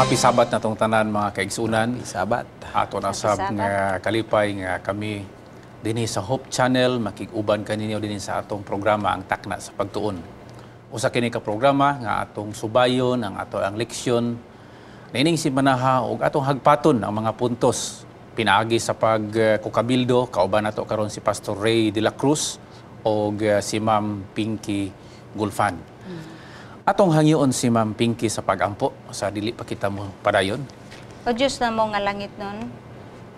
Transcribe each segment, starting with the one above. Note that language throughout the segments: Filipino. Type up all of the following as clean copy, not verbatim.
Happy Sabat na tong tanan mga kaigsunan. Happy Sabat. Ato na sab nga kalipay nga kami dinhi sa Hope Channel makig-uban kaninyo dinhi sa atong programa ang Takna sa Pagtuon. Usa kini ka programa nga atong subayon ang ato ang leksyon nining simanaha ug atong hagpaton ang mga puntos pinaagi sa pagkukabildo kauban nato karon si Pastor Ray de la Cruz ug si Ma'am Pinky Gulfan. Atong hangyoon si Ma'am Pinky sa pagampo sa dili pa kita mo padayon. O Diyos na mo nga langit nun,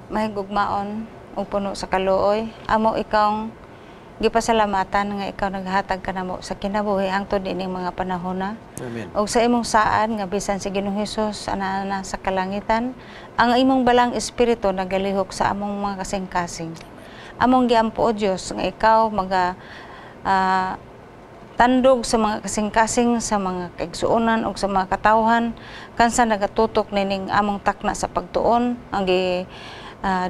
mahigugmaon o puno sa kaluoy. Amo ikaw gipasalamatan nga ikaw naghatag ka na mo sa kinabuhi hangtod ining mga panahon na. Amen. O sa imong saan nga bisan si Ginoong Hesus ana sa kalangitan, ang imong balang espiritu nagalihok sa among mga kasing-kasing. Among giampo o Diyos nga ikaw tandog sa mga kasing-kasing sa mga kaigsuonan o sa mga katawhan kansa nagatutok nining among takna sa pagtuon ang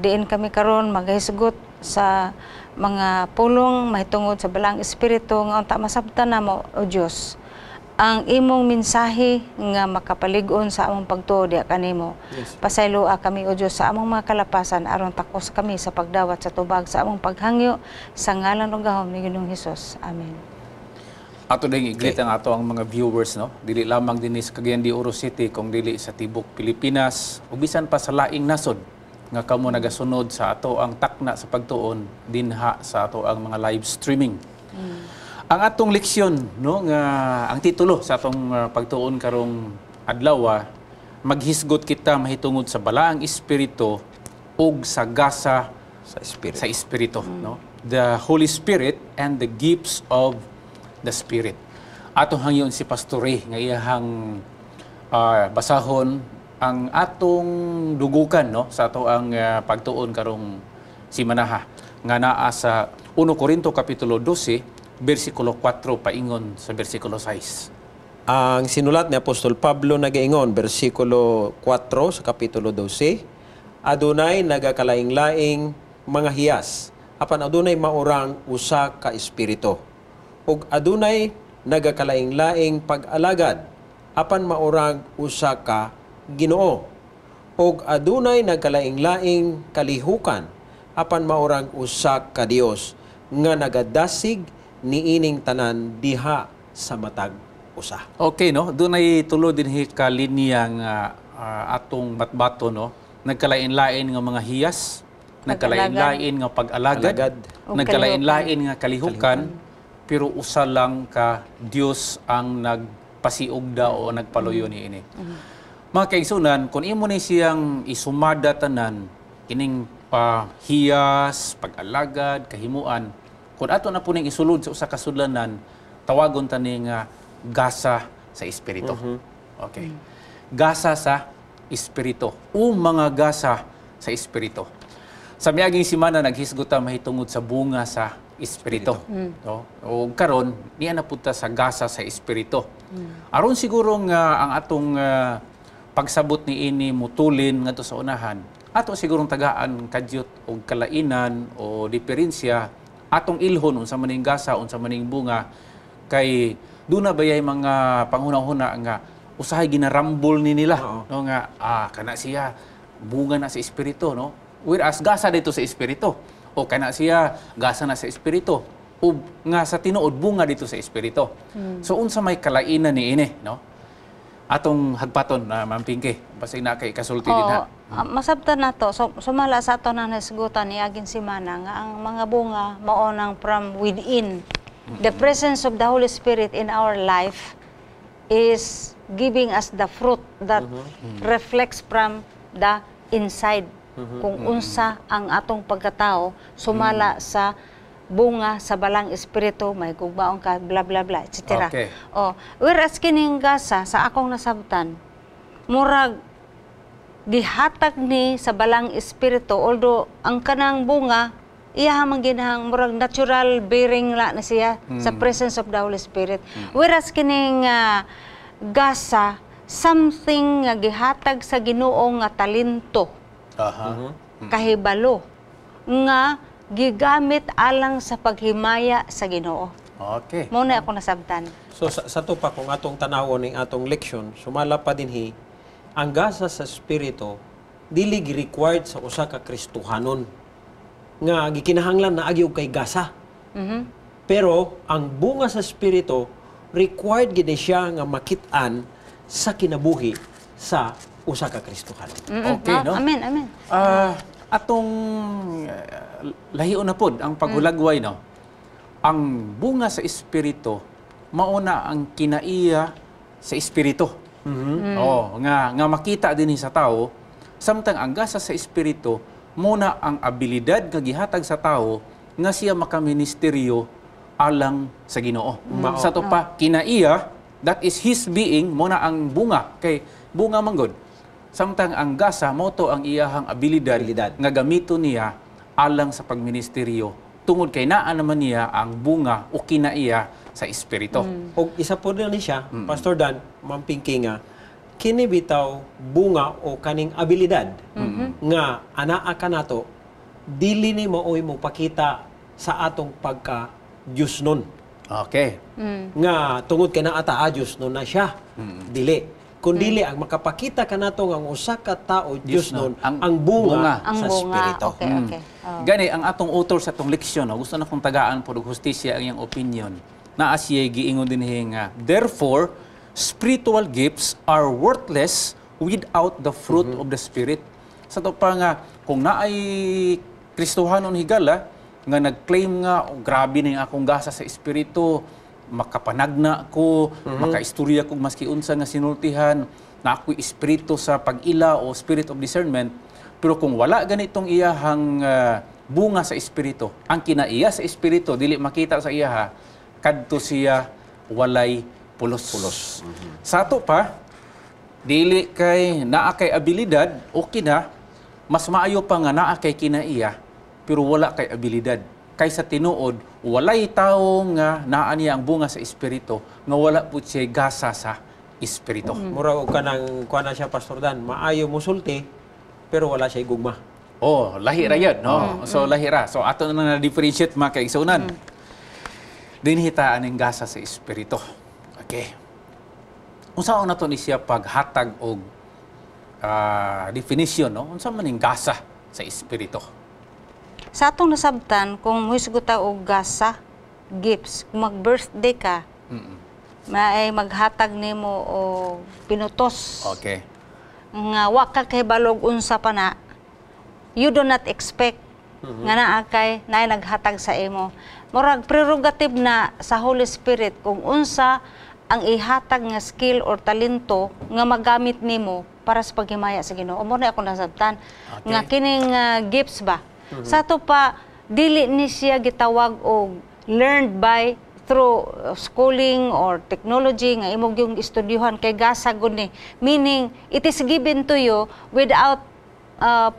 diin kami karon maghisgot sa mga pulong mahitungod sa balang espiritu nga unta masabtan namo o Dios ang imong mensahe nga makapalig-on sa among pagtuo diha kanimo. Yes. Pasayloa kami o Dios sa among mga kalapasan aron takos kami sa pagdawat sa tubag sa among paghangyo sa ngalan ug gahom ni Ginoong Hesus. Amen. Ato ding iglit ang ato ang mga viewers, no? Dili lamang din sa Cagayan de Oro City, kung dili sa tibok Pilipinas, ug bisan pa sa laing nasod nga kamo nagasunod sa ato ang takna sa pagtuon dinha sa ato ang mga live streaming. Ang atong leksyon, no, nga ang titulo sa atong pagtuon karong adlaw, maghisgot kita mahitungod sa balaang espiritu ug sa gasa Sa espiritu, no? The Holy Spirit and the gifts of the Spirit. Atong hangyon si Pastor Ray nga iyahang basahon ang atong dugukan, no, sa ato ang pagtuon karong simanaha nga naa sa 1 Corinto kapitulo 12 bersikulo 4 paingon sa bersikulo 6. Ang sinulat ni Apostol Pablo nagaingon, versikulo 4 sa kapitulo 12, adunay nagakalaing-laing mga hiyas, apan adunay maurang usa ka espiritu. Ug adunay nagakalaing-laing pag-alagad, apan maurang usa ka Ginoo. Ug adunay nagkalaing-laing kalihukan, apan maurang usa ka Dios nga nagadasig niining tanan diha sa matag usa. Okay, no? Doon ay tulo din ka linya nga atong matbato, no? Nagkalain-lain nga mga hiyas, nagkalain-lain nga pag-alagad, nagkalain-lain nga kalihukan, pero usa lang ka Dios ang nagpasiugda o nagpaluyo niini. Mga kaigsunan, kung imo ni siyang isumada tanan kining hiyas, pag-alagad, kahimuan, kung ato na po ning isulod sa usa ka sudlanan, tawagon tani nga gasa sa espiritu. Okay. Gasa sa espiritu. Mga gasa sa espiritu. Sa miaging simana naghisgot ta mahitungod sa bunga sa espiritu. No? O karon niya na punta sa gasa sa espiritu. Aron siguro nga ang atong pagsabot ni ini mutulin ngadto sa unahan. Ato sigurong tagaan kadyot o kalainan o diferensya atong ilhon unsa maning gasa unsa maning bunga kay duna bayay mga panghuna-huna nga usahay ginarambol ni nila, no, nga kana siya bunga na sa espiritu, no, whereas gasa dito sa espiritu o kana siya gasa na sa espiritu o nga sa tinuod bunga dito sa espiritu. So unsa may kalainan ni ini, no, atong hagpaton na Ma'am Pinky basta na kay kasulti din ha. Masabtan na to. So, sumala sa ato na nasgutan ni aging simana nga ang mga bunga maunang from within. The presence of the Holy Spirit in our life is giving us the fruit that reflects from the inside. Kung unsa ang atong pagkatao sumala sa bunga sa balang espiritu, may kugbaon ka, bla bla bla, etc. Okay. Whereas kining gasa sa akong nasabtan, murag gihatag ni sa balang espiritu, although ang kanang bunga iya man ginahang murag natural bearing la na siya sa presence of the Holy Spirit. Whereas kining gasa something nga gihatag sa Ginoo nga talento, kahibalo nga gigamit alang sa paghimaya sa Ginoo. Okay. Muna ako nasabtan. So sa to pa kung atong tanawon ning atong leksyon, sumala pa dinhi ang gasa sa espiritu dili required sa usa ka Kristohanon nga gikinahanglan na agi og kay gasa. Pero ang bunga sa espiritu required gid siya nga makit-an sa kinabuhi sa usa ka Kristohanon. Okay, no? Amen, amen. Atong lahion na pod ang paghulagway, no? Ang bunga sa espiritu mauna ang kinaiya sa espiritu. Nga makita din sa tao, samtang ang gasa sa espiritu muna ang abilidad nga gihatag sa tao nga siya makaministeryo alang sa Ginoo. Sa to pa kinaiya, that is his being muna ang bunga kay bunga manggod. Samtang ang gasa mo to ang iyahang abilidad nga gamiton niya alang sa pagministeryo tungod kay naa naman niya ang bunga o kinaiya sa espiritu. O isa po rin siya, Pastor Dan, mampingki nga, kini bitaw bunga o kaning abilidad nga anaa ka nato, dili ni maoy mo pakita sa atong pagka Diyos nun. Okay. Nga tungod kay naa ta Diyos nun na siya. Dili. Kundili ang makapakita ka nato nga ang usa ka tao Diyos nun ang bunga Ang sa bunga. espiritu. Okay, okay. Gani ang atong author sa atong leksyon, no, gusto na kong tagaan po og hustisya ang iyang opinion. Naa siya giingon dinhi nga, therefore spiritual gifts are worthless without the fruit of the Spirit. Sa to pa nga kung naay Kristohanon higala nga nag-claim nga grabe na yung akong gasa sa espiritu, makapanagna ko, makaistorya ko maski unsa nga sinultihan, na ako'y espiritu sa pag-ila o spirit of discernment, pero kung wala ganitong iyahang bunga sa espiritu, ang kinaiya sa espiritu dili makita sa iyaha, kadto siya walay pulos. Sa ato pa, dili kay naa kay abilidad, okay na, mas maayo pa nga naa kay kinaiya, pero wala kay abilidad. Kaysa tinuod, walay tao nga naa niya ang bunga sa espiritu, nga wala po siya gasa sa espiritu. Mura og kanang kuha na siya, Pastor Dan, maayo musulti, pero wala siya gugma. Oh, lahi ra yun, no? So, lahi ra. So, ato na na-differentiate mga kaigsunan. Dinhitaan ang gasa sa espiritu. Okay. Unsaon na to ni siya paghatag og definition, no? Unsa man ning gasa sa espiritu? Sa atong nasabtan, kung muhisgot ta og gasa, gifts, kung mag-birthday ka, may maghatag nimo o pinutos. Okay. Nga wa ka kay balog unsa pa na, you do not expect nga naa kay naay naghatag sa imo. Murag prerogative na sa Holy Spirit kung unsa ang ihatag nga skill or talento nga magamit nimo para sa paghimaya sa Ginoo. Mo na ako nasabtan. Okay. Nga kining gifts ba? Sa to pa dili ni siya gitawag og learned by through schooling or technology nga imong yung estudyuhan kay gasa gud ni, meaning it is given to you without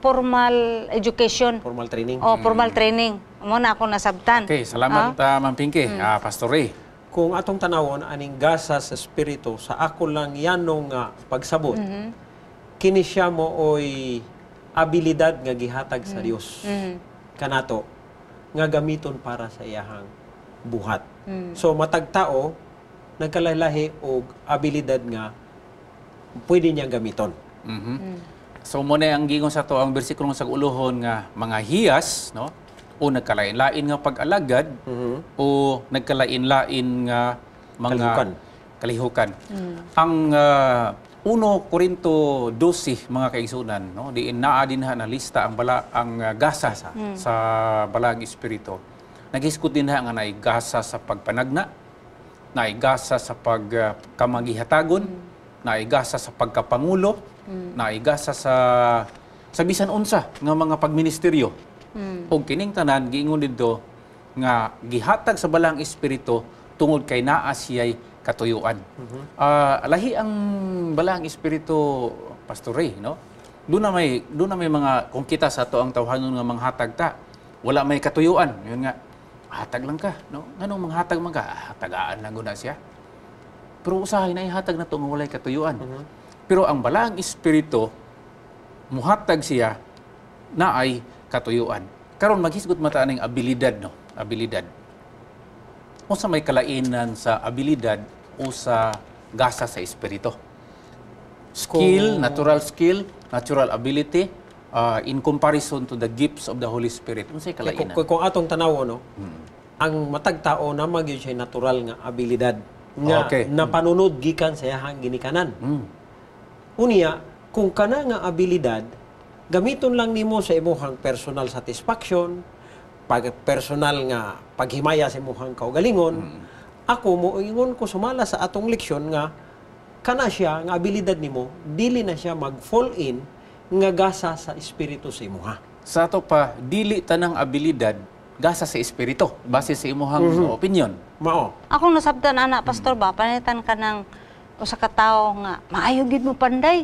formal education. Formal training. Formal training. Mo na ako nasabtan. Okay, salamat Ma'am Pinky. Pastor Ray. Kung atong tanawon aning gasa sa espiritu sa ako lang yanong pagsabot, kini siya mo oy abilidad nga gihatag sa Dios kanato nga gamiton para sa iyahang buhat. So matag tao nagkalahi og abilidad nga pwede niyang gamiton. So muna ang gingon sa to ang bersikulo sa ulohon nga mga hiyas, no? O nagkalain-lain nga pag-alagad o nagkalain-lain nga mga kalihukan. Ang 1 Korinto 12 mga kaigsunan, no? Diin naa din na lista ang gasa sa balang espiritu. Naghiskot din nga naay gasa sa pagpanagna, naay gasa sa pagkamagihatagon, naay gasa sa pagkapangulo, naay gasa sa bisan unsa nga mga pagministeryo. Og kining tanan giingon didto nga gihatag sa balang espiritu tungod kay naa siyay katuyuan. Lahi ang balang espiritu, Pastor Ray, no? Doon na may mga kung kita sa to ang tawhanon nga manghatag ta, wala may katuyuan. Yun nga, hatag lang ka, no? Nganong manghatag man ka? Hatagaan lang gud na siya. Pero usahay na ihatag na to nga walay katuyuan. Pero ang balang espiritu muhatag siya na ay katuyuan. Karon maghisgot mata ning abilidad, no? Abilidad. O sa may kalainan sa abilidad o sa gasa sa espiritu. natural skill, natural ability, in comparison to the gifts of the Holy Spirit. Unsay kalainan? Kung atong tanaw, no, ang matag tao na magyud siya natural nga abilidad nga napanunod gikan sa iyang ginikanan. Unya, kung kana nga abilidad gamiton lang nimo sa imong personal satisfaction, personal nga paghimaya sa imong kaugalingon, ako moingon ko sumala sa atong leksyon nga kana siya nga abilidad nimo dili na siya mag-fall in nga gasa sa espiritu sa imuha. Sa ato pa, dili tanang abilidad gasa sa espiritu base sa imuhang opinion. Mao. Akong nasabdan ana pastor ba panitan ka ng usa ka tawo nga maayo gid mo panday.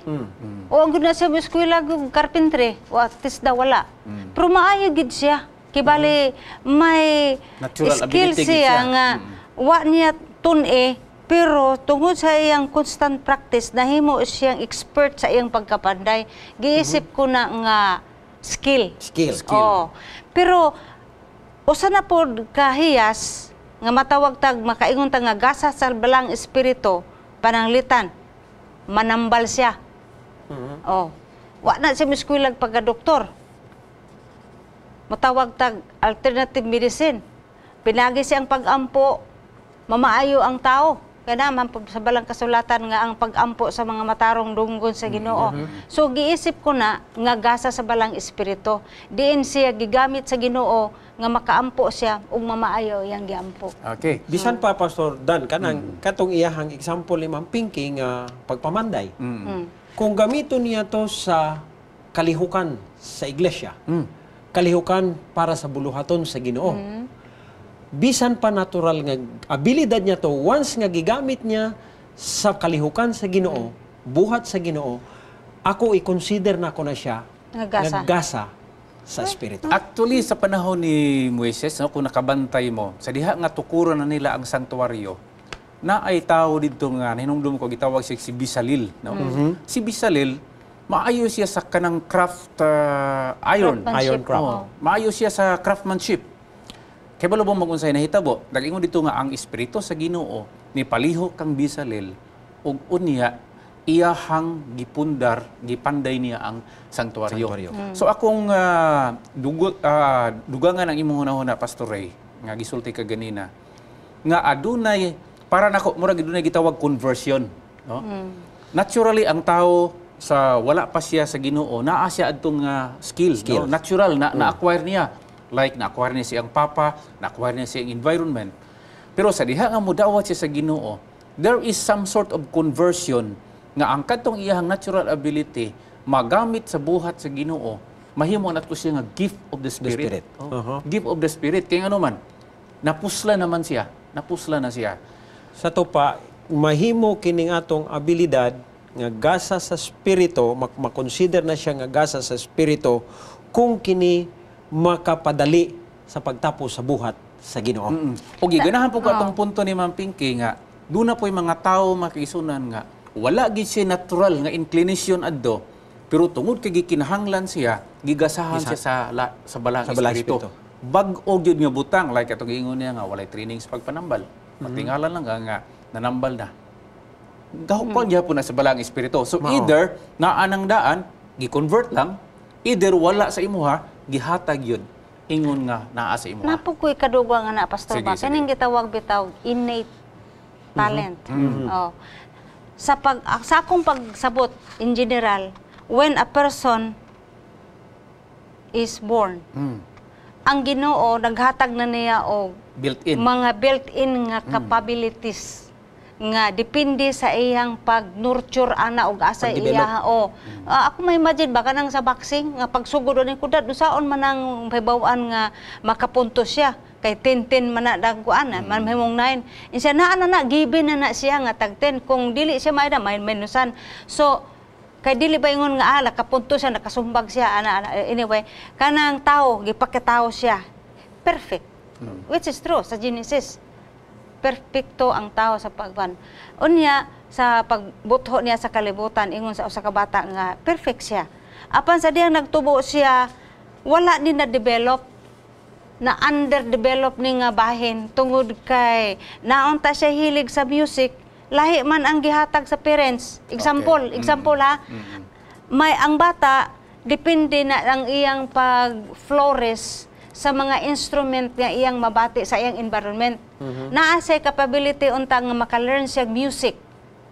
O ang gud na siya mo eskwela gud carpentry, wa tisda wala. Pero maayo gid siya. Kibali may Natural skill ability gid siya siya. nga wa niya tun-e pero tungod sa iyang constant practice nahimo siyang expert sa iyang pagkapanday. Giisip ko na nga skill. Skill. Oh. Pero usa na pod kahiyas nga matawag tag makaingon ta nga gasa sa balang espiritu pananglitan manambal siya. Oh. Wa na siya miskulag pagka-doktor. Matawag tag alternative medicine. Pinagi siyang pag-ampo, mamaayo ang tao. Kaya naman sa balang kasulatan nga ang pag-ampo sa mga matarong dunggon sa Ginoo. So giisip ko na nga gasa sa balang espiritu. Diin siya gigamit sa Ginoo nga makaampo siya ug mamaayo yang giampo. Okay. Bisan pa Pastor Dan kanang katong iyahang example ni Ma'am Pinky nga pagpamanday. Kung gamiton niya to sa kalihukan sa iglesia, kalihukan para sa buluhaton sa Ginoo. Bisan pa natural nga abilidad niya to once nga gigamit niya sa kalihukan sa Ginoo, buhat sa Ginoo, ako i-consider na ko na siya Nga gasa sa espiritu. Actually, sa panahon ni Moises, no, kung nakabantay mo, sa diha nga tukuran na nila ang sanktuaryo, na ay tao dito nga, hinungdum ko, gitawag siya si Bisalil. No? Si Bisalil, maayo siya sa kanang craft iron. Craftsmanship. Iron craft. Oh, maayo siya sa craftsmanship. Kaya ba lubong magunsay nahitabo, nag-ingon dito nga ang espiritu sa Ginoo ni palihok kang Bisalil ug unya iyahang gipundar, gipanday niya ang sanktuaryo. So akong dugangan ang imong hunahuna Pastor Ray nga gisulti ka ganina nga adunay para nako murag adunay gitawag conversion, no? Naturally ang tao sa wala pa siya sa Ginoo naa siya adtong skill, no? Natural na-acquire niya. Like, na-acquire niya siyang papa, na-acquire niya siyang environment. Pero sa diha nga mudawat siya sa Ginoo, there is some sort of conversion nga ang katong iyang natural ability magamit sa buhat sa Ginoo, mahimo nato siya nga gift of the Spirit. Gift of the Spirit. Kaya ano man, napusla naman siya. Napusla na siya. Sa to pa, mahimo kining atong abilidad nga gasa sa espiritu, makonsider na siya nga gasa sa espiritu kung kini makapadali sa pagtapos sa buhat sa Ginoo. O giganahan po ko atong punto ni Ma'am Pinky nga doon na po yung mga tao makisunan nga wala gid siya natural nga inclination adto pero tungod kay gikinahanglan siya gigasahan siya sa balang espiritu. Bag-o gyud nga butang like atong giingon niya nga walay training sa pagpanambal. Patingalan lang nga nanambal na. Gahupon gyapon na sa balang espiritu. So either naa nang daan gi-convert lang, either wala sa imuha gihatag yun, ingon nga naa sa imo. Napukoy kadugwa nga na Pastor Sige, ba. sige. Kaning gitawag bitaw innate talent. Oh. Sa akong pagsabot in general, when a person is born, ang Ginoo naghatag na niya og Built-in. mga built-in nga capabilities nga depende sa iyang pag-nurture ana og asa iya ako may imagine ba kanang sa boxing nga pagsugod ni kuda dusaon man ang hibaw-an nga makapuntos siya kay 10-10 man na dagkuan man mahimong 9 insa na given na siya nga tag 10 kung dili siya may minusan so kay dili ba ingon nga kapuntos siya nakasumbag siya ana anyway kanang tao gipakitaw siya perfect which is true sa Genesis. Perpekto ang tao sa pagban. Unya sa pagbutho niya sa kalibutan ingon sa usa ka bata nga perfect siya. Apan sa diyang nagtubo siya wala ni na develop na underdevelop ni nga bahin tungod kay naunta siya hilig sa music lahi man ang gihatag sa parents. Example, example ha. May ang bata depende na ang iyang pag-flourish sa mga instrument nga iyang mabati sa iyang environment. Naa say capability unta nga maka-learn siya music.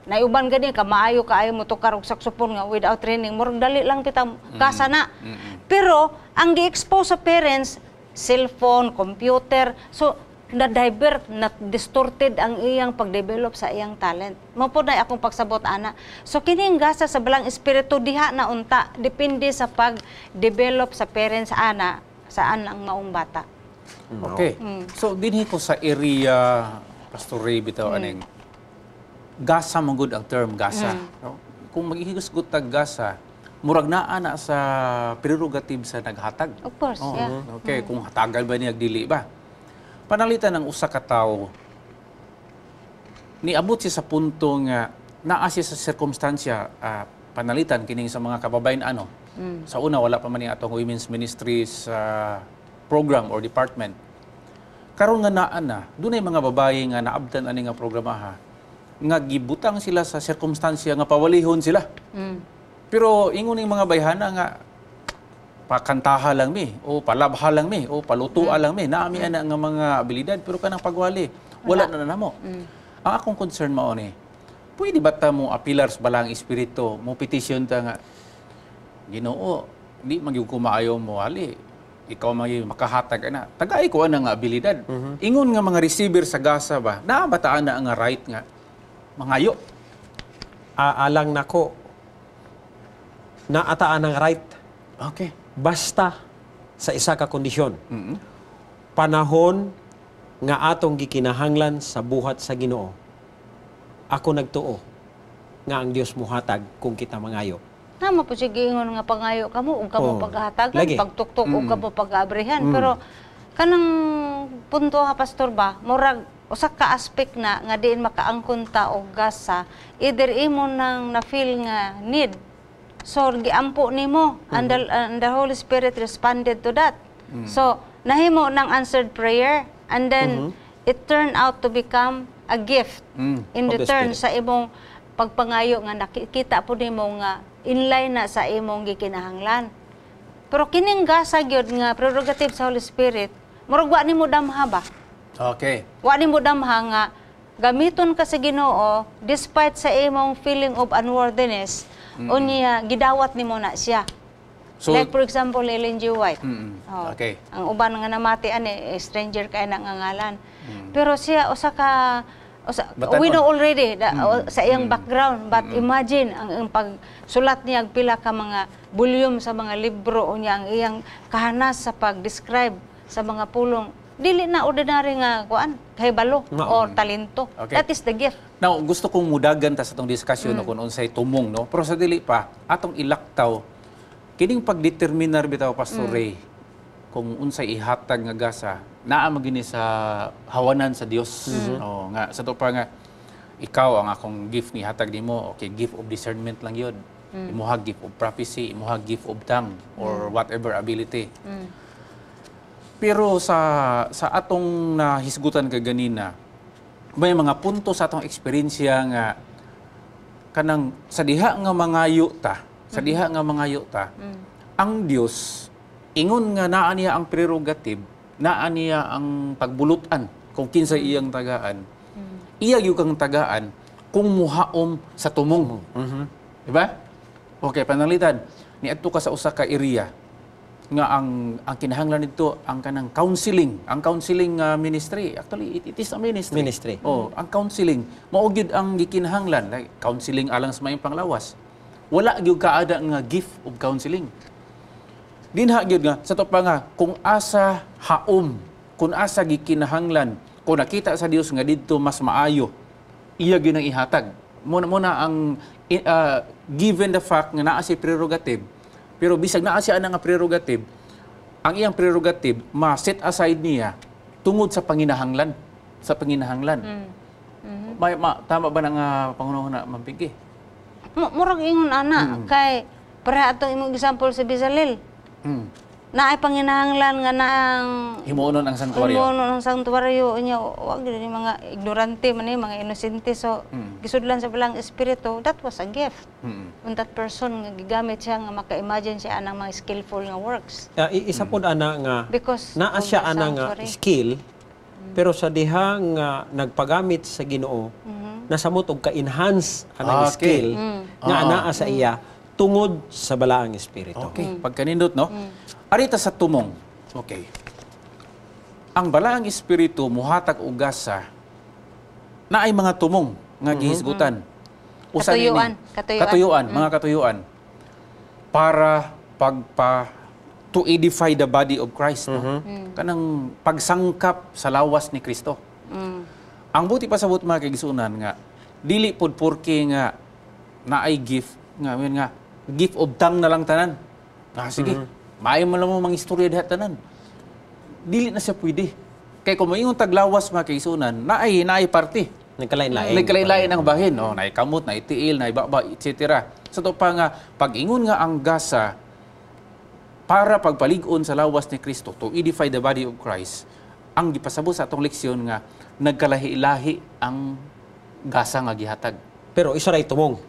Na uban gani ka maayo kaayo mo tukar og saxophone nga without training, murag dali lang pitang kasa na. Pero ang gi-expose sa parents, cellphone, computer, so na-divert, na-distorted ang iyang pag-develop sa iyang talent. Mao po na akong pagsabot, ana. So, kining gasa sa balang espiritu, diha na unta. Depende sa pag-develop sa parents, ana, saan ang maong bata. Okay. So, dinhi ko sa area, Pastor Ray, bitaw, aning, gasa manggod ang term, gasa. No? Kung mag-ihigusgot tag gasa, murag naa na sa prerogative sa naghatag. Of course, yeah. Okay, kung hatagal ba niya dili ba? Panalitan ng usa ka tawo, niabot siya sa punto nga naa siya sa sirkumstansya, panalitan kining sa mga kababayan ano. Sa una wala pa man ni atong women's ministries program or department. Karon nga naa na, dunay mga babaye nga naabtan ani nga programaha nga gibutang sila sa sirkumstansya nga pawalihon sila. Pero ingon ning mga bayhana nga pakantaha lang mi, o palabha lang mi, o palutua lang mi, naami ana nga mga abilidad, pero kanang pagwali, wala na namo. Ang akong concern mao ni, pwede ba ta mo apilar sa balang espiritu, mo petition ta nga, Ginoo, di magyud ko maayo mo ali, ikaw may makahatag ana. Tagay ko ana nga abilidad. Ingon nga mga receiver sa gasa ba, naabataan na ang right nga, mangayo. Alang nako, naataan ng right. Okay. Basta sa isa ka kondisyon. Panahon nga atong gikinahanglan sa buhat sa Ginoo. Ako nagtuo nga ang Dios muhatag kung kita mangayo. Tama po siya giingon nga pangayo kamo ug kamo paghatagan, lagi. pagtuktok ug kamo pag-abrihan. Pero kanang punto ha pastor ba, murag usa ka aspect na nga diin makaangkon ta og gasa, either imo nang na-feel nga need. So, giampo nimo, and the Holy Spirit responded to that. So, nahimo ng answered prayer, and then it turned out to become a gift in Of the return Spirit. sa imong pagpangayo nga nakikita po nimo nga inline na sa imong gikinahanglan. Pero kining gasa gyud nga prerogative sa Holy Spirit, murag wa nimo damha ba? Okay. Wa nimo damha nga gamiton ka sa Ginoo despite sa imong feeling of unworthiness. Unya gidawat nimo na siya. So, Like for example, Ellen G. White. Oh, Okay. Ang uban nga namati ani stranger kay na nga ngalan. Pero siya Batan we on. know already sa iyang background, but imagine ang pagsulat niya pila ka mga volume sa mga libro unya ang iyang kahanas sa pag-describe sa mga pulong. Dili na ordinary nga kuan, kahibalo or talento. Okay. That is the gift. Now, gusto kong mudagan ta sa itong diskusyon no, kung unsay tumong, no? Pero sa dili pa, atong ilaktaw, kining pagdeterminar bitaw, Pastor Ray, kung unsay ihatag nga gasa, naa magini sa hawanan sa Dios. O, nga, sa to pa nga, ikaw ang akong gift ni hatag nimo, okay, gift of discernment lang yun. Imuha gift of prophecy, imuha gift of tongue, or whatever ability. Pero sa atong nahisgutan kaganina, may mga punto sa atong eksperyensya nga kanang sa diha nga mangayo ta, ang Dios ingon nga naa niya ang prerogative, naa niya ang pagbulutan kung kinsa iyang tagaan. Iya gyud kang tagaan kung muhaom sa tumong. Di ba? Okay, panalitan. Niadto ka sa usa ka area nga ang kinahanglan nito ang kanang counseling, ministry. Actually, it is a ministry. Oh, ang counseling mao gyud ang gikinahanglan, like counseling alang sa maayong panglawas. Wala gyud kaada nga gift of counseling. Dinha gyud nga sa to pa nga kung asa haom, kung asa gikinahanglan, kung nakita sa Dios nga didto mas maayo, iya gyud ang ihatag. Muna ang given the fact nga naa si prerogative. Pero bisag naa siya nga prerogative, ang iyang prerogative ma-set aside niya tungod sa panginahanglan. Tama ba nga Pangunahan na Mampigi? Murag ingon ana kay para atong imong example sa Bizalel. naay panginahanglan nga naang Himuonon ang santuaryo. ng sanctuaryo niya, wag din yung mga ignorante man mga inosente, so gisudlan sa bilang espiritu, that was a gift. When that person nga gigamit siya nga maka-imagine siya anang mga skillful nga works. Isa po ana nga Because naa of siya the ana nga sanctuary. skill, pero sa diha nga nagpagamit sa Ginoo, nasamot og ka-enhance anang Okay. skill nga anaa sa iya tungod sa balaang espiritu. Okay, pagkanindot, no? Arita sa tumong. Okay. Ang balaang espiritu muhatag og gasa na ay mga tumong nga gihisgutan. Usa nini? Katuyuan. Mga katuyuan. Para to edify the body of Christ, no? Kanang pagsangkap sa lawas ni Kristo. Ang buti pasabot mga kaigsunan nga dili pod porke nga naay gift nga yun nga gift of tongue na lang tanan. Sige. Maayo man lang mo mga istorya diha tanan. Dili na siya pwede. Kay kung maingon taglawas mga kaigsunan, naay parte. Nagkalain-lain. Nagkalain-lain ang bahin, no? Naay kamot, naay tiil, naay baba, etc. Sa to pa nga pag-ingon nga ang gasa para pagpalig-on sa lawas ni Kristo to edify the body of Christ, ang gipasabot sa atong leksyon nga nagkalahi-lahi ang gasa nga gihatag. Pero isa ray tumong.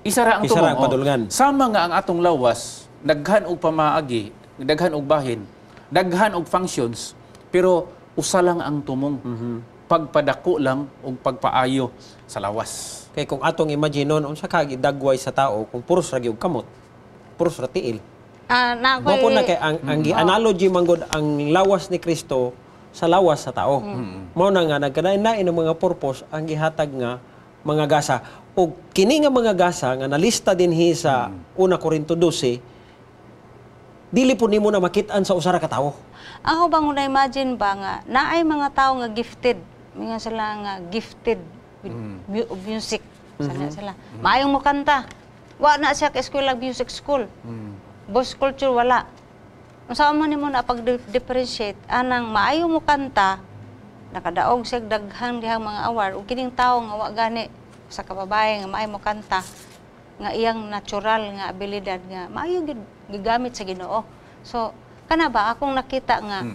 Isa ra ang Isa ra tumong. ang padulngan. Sama nga ang atong lawas, daghan og pamaagi, daghan og bahin, daghan og functions, pero usa lang ang tumong. Pagpadako lang og pagpaayo sa lawas. Kay kung atong imagine nun, unsa ka gidagway sa tao kung puros ra gyud kamot, puros ra tiil. Mao po na kay ang analogy manggod ang lawas ni Kristo sa lawas sa tao. Mao na nga nagkalain-lain ng mga purpose ang gihatag nga mga gasa. O kini nga mga gasa nga nalista dinhi sa 1 Corinto 12, dili po nimo na makit-an sa usa ra ka tawo. Ako bang na-imagine ba nga naay mga tao nga gifted, mga sila nga gifted with music. Sila. Maayong mo kanta. Wa na siya ka eskwela music school. Boss culture wala. Unsa man nimo na pag-differentiate anang maayo mo kanta, nakadaog siya daghan dihang mga award ug kining tawo nga wa gani sa kababaye nga maayo mo kanta nga iyang natural nga abilidad nga maayo gid gigamit sa Ginoo. So kana ba akong nakita nga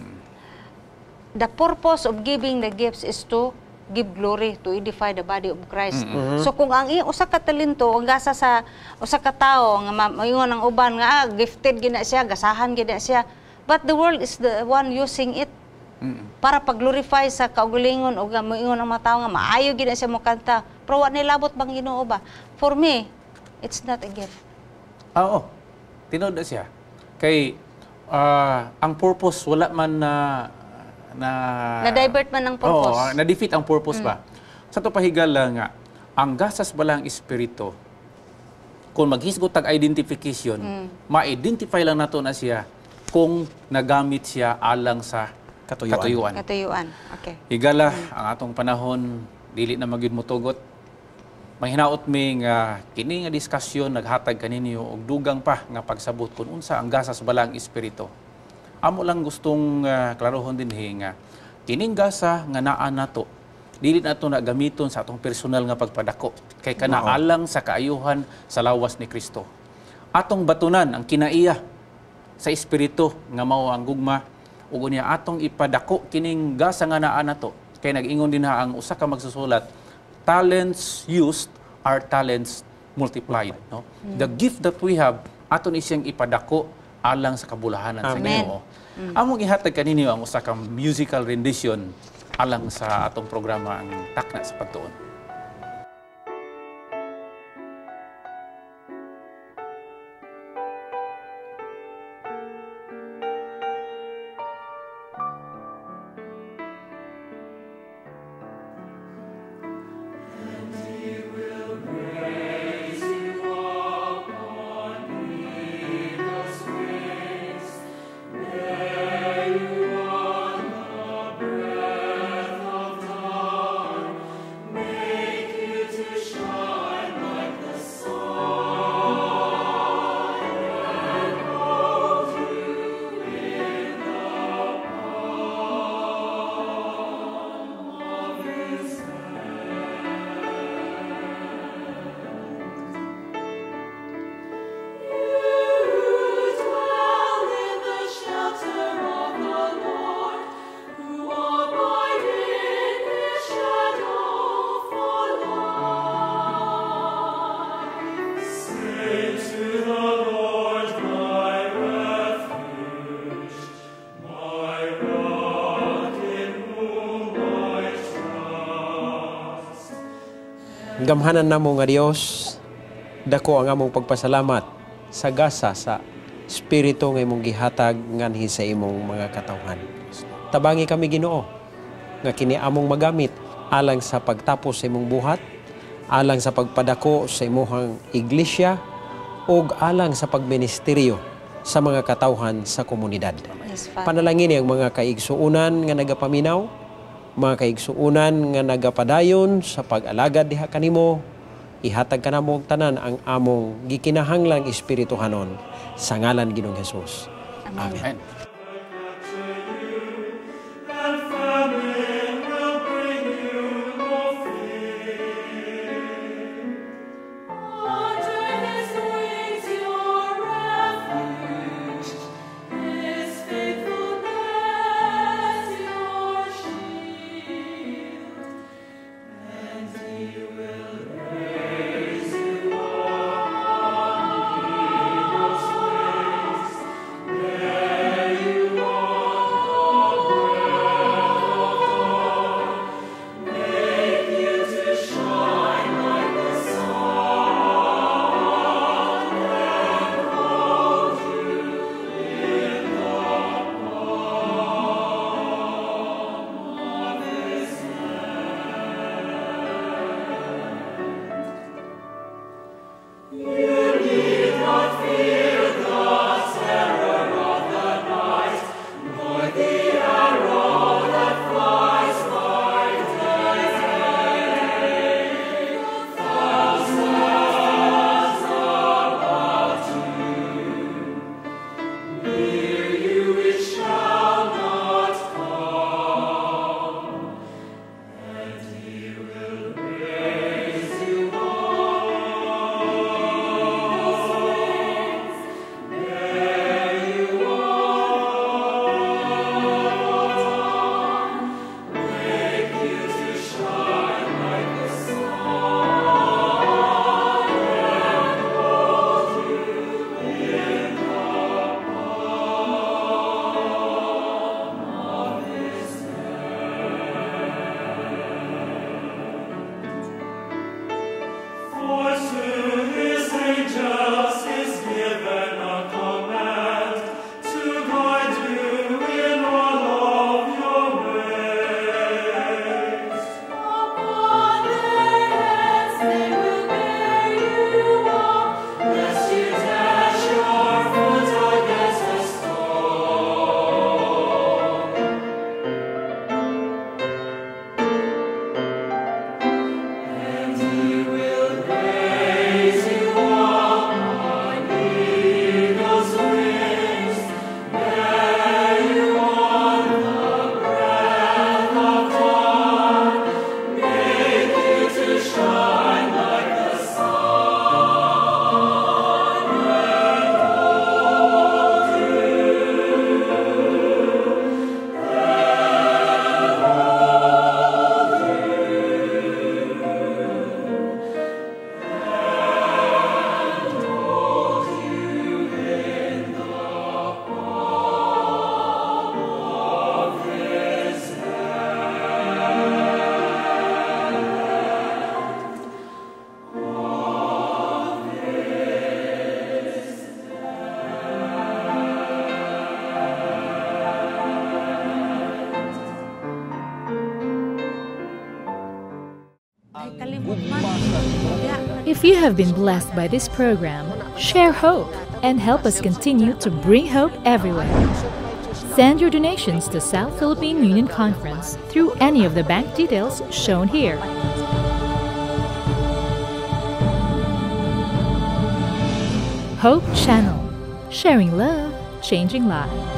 the purpose of giving the gifts is to give glory, to edify the body of Christ. So kung ang usa ka talento ang gasa sa usa ka tawo nga maingon ang uban nga gifted gina siya, gasahan gina siya, but the world is the one using it para pag-glorify sa kaugalingon o moingon ang mga tawo nga maayo gina siya mo kanta. Pero wa nilabot bang Ginoo ba? For me, it's not a gift. Oo. Tinood na siya. Kay ang purpose wala man Na-divert man ang purpose. Oo, na-defeat ang purpose ba. Sa to pahigala nga, ang gasas balang espiritu, kung maghisgot tag identification, ma-identify lang nato na siya kung nagamit siya alang sa katuyuan. Katuyuan. Okay. Higala, ang atong panahon, dili na magyud motugot. Manghinaot mi nga kini nga diskusyon naghatag kaninyo og dugang pa nga pagsabot kung unsa ang gasas balang espiritu. Amo lang gustong klarohon din nga kining gasa nga naa nato dili nato na gamiton sa atong personal nga pagpadako kay kanaalang sa kaayuhan sa lawas ni Kristo. Atong batunan ang kinaiya sa espiritu nga mao ang gugma ug unya atong ipadako kining gasa nga naa nato kay nag-ingon din ha ang usa ka magsusulat, talents used are talents multiplied, no? The gift that we have aton isiyang ipadako alang sa kabulahanan sa Ginoo. Among ihatag kaninyo ang usa ka musical rendition alang sa atong programa ang Takna sa Pagtuon. May Gamhanan namo nga Dios, dako ang among pagpasalamat sa gasa sa Espiritu nga imong gihatag nganhi sa imong mga katawhan. Tabangi kami Ginoo nga kini among magamit alang sa pagtapos sa imong buhat, alang sa pagpadako sa imong iglesia, ug alang sa pagministeryo sa mga katawhan sa komunidad. Yes, Father. Panalangin ang mga kaigsuunan nga nagapaminaw, mga kaigsuunan nga nagapadayon sa pag-alagad diha kanimo, ihatag ka namo og tanan ang among gikinahanglang espirituhanon sa ngalan Ginoong Hesus. Amen. If you have been blessed by this program, share hope and help us continue to bring hope everywhere. Send your donations to South Philippine Union Conference through any of the bank details shown here. Hope Channel, sharing love, changing lives.